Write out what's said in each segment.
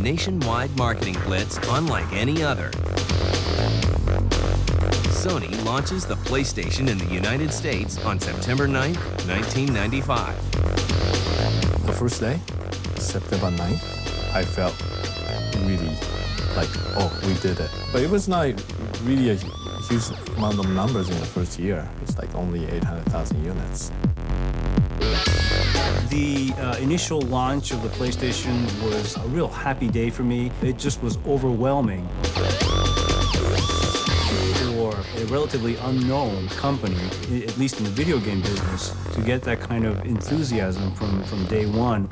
nationwide marketing blitz unlike any other. Sony launches the PlayStation in the United States on September 9th, 1995. The first day, September 9th, I felt really like, oh, we did it. But it was not really a huge amount of numbers in the first year. It's like only 800,000 units. The initial launch of the PlayStation was a real happy day for me. It just was overwhelming. For a relatively unknown company, at least in the video game business, to get that kind of enthusiasm from day one.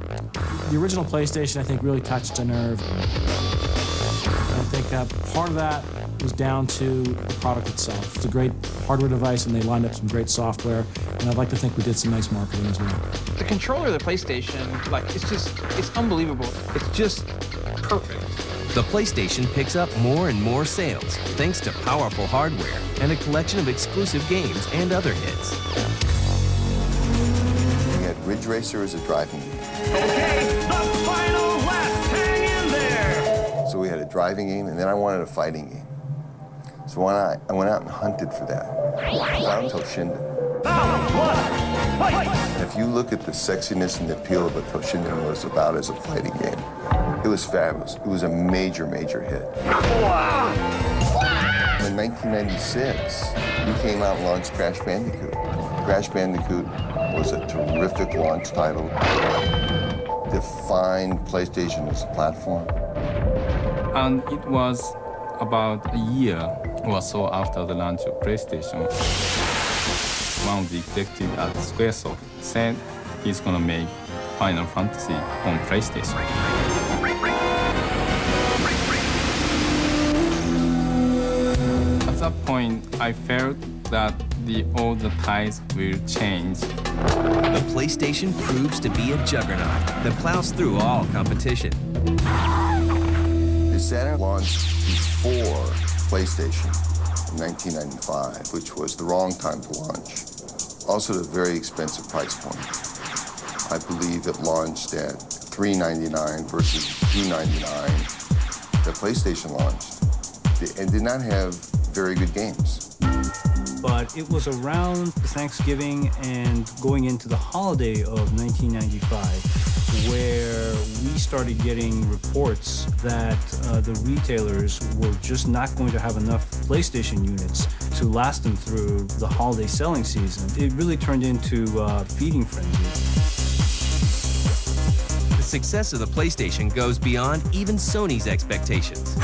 The original PlayStation, I think, really touched a nerve. I think part of that was down to the product itself. It's a great hardware device, and they lined up some great software, and I'd like to think we did some nice marketing as well. The controller of the PlayStation, it's unbelievable. It's just perfect. The PlayStation picks up more and more sales thanks to powerful hardware and a collection of exclusive games and other hits. We had Ridge Racer as a driving game. Okay, the final lap, hang in there! So we had a driving game, and then I wanted a fighting game. So I went out and hunted for that. I found Toshinden. If you look at the sexiness and the appeal of what Toshinden was about as a fighting game, it was fabulous. It was a major, major hit. In 1996, we came out and launched Crash Bandicoot. Crash Bandicoot was a terrific launch title, defined PlayStation as a platform. And it was about a year or so after the launch of PlayStation. One of the executives at Squaresoft said he's going to make Final Fantasy on PlayStation. At that point, I felt that all the tides will change. The PlayStation proves to be a juggernaut that plows through all competition. The Saturn launched before PlayStation in 1995, which was the wrong time to launch. Also at a very expensive price point. I believe it launched at $399 versus $299. The PlayStation launched and did not have very good games. But it was around Thanksgiving and going into the holiday of 1995 where we started getting reports that the retailers were just not going to have enough PlayStation units to last them through the holiday selling season. It really turned into feeding frenzy. The success of the PlayStation goes beyond even Sony's expectations.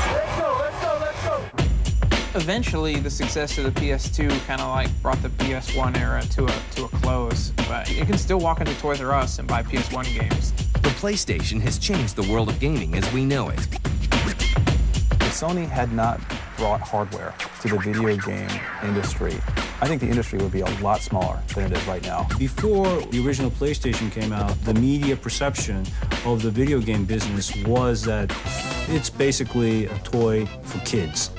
Eventually, the success of the PS2 kind of like brought the PS1 era to a close, but you can still walk into Toys R Us and buy PS1 games. The PlayStation has changed the world of gaming as we know it. If Sony had not brought hardware to the video game industry, I think the industry would be a lot smaller than it is right now. Before the original PlayStation came out, the media perception of the video game business was that it's basically a toy for kids.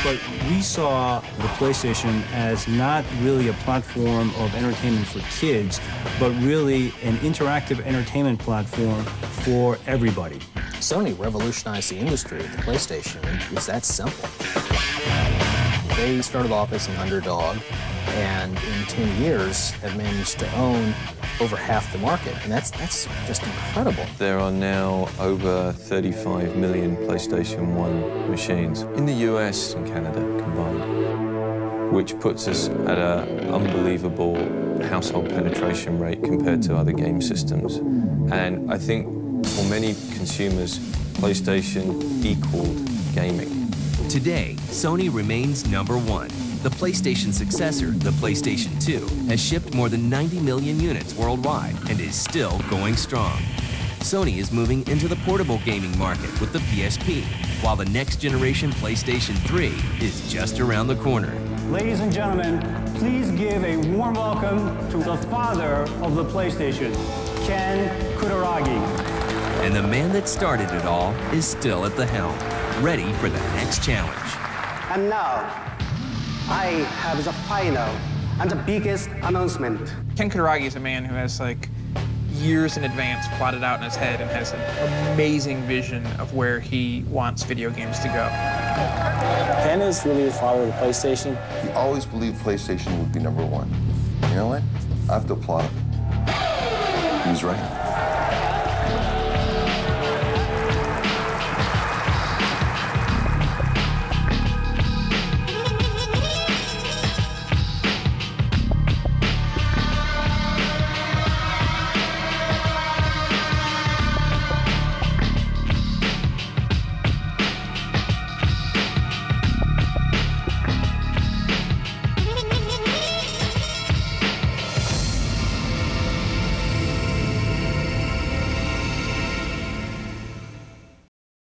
But we saw the PlayStation as not really a platform of entertainment for kids, but really an interactive entertainment platform for everybody. Sony revolutionized the industry with the PlayStation. It's that simple. They started off as an underdog, and in 10 years have managed to own over half the market, and that's just incredible. There are now over 35 million PlayStation 1 machines in the US and Canada combined, which puts us at an unbelievable household penetration rate compared to other game systems. And I think for many consumers, PlayStation equaled gaming. Today, Sony remains #1. The PlayStation successor, the PlayStation 2, has shipped more than 90 million units worldwide and is still going strong. Sony is moving into the portable gaming market with the PSP, while the next generation PlayStation 3 is just around the corner. Ladies and gentlemen, please give a warm welcome to the father of the PlayStation, Ken Kutaragi. And the man that started it all is still at the helm, ready for the next challenge. And now, I have the final and the biggest announcement. Ken Kutaragi is a man who has like years in advance plotted out in his head and has an amazing vision of where he wants video games to go. Ken is really the father of the PlayStation. He always believed PlayStation would be #1. You know what? I have to applaud him. He was right.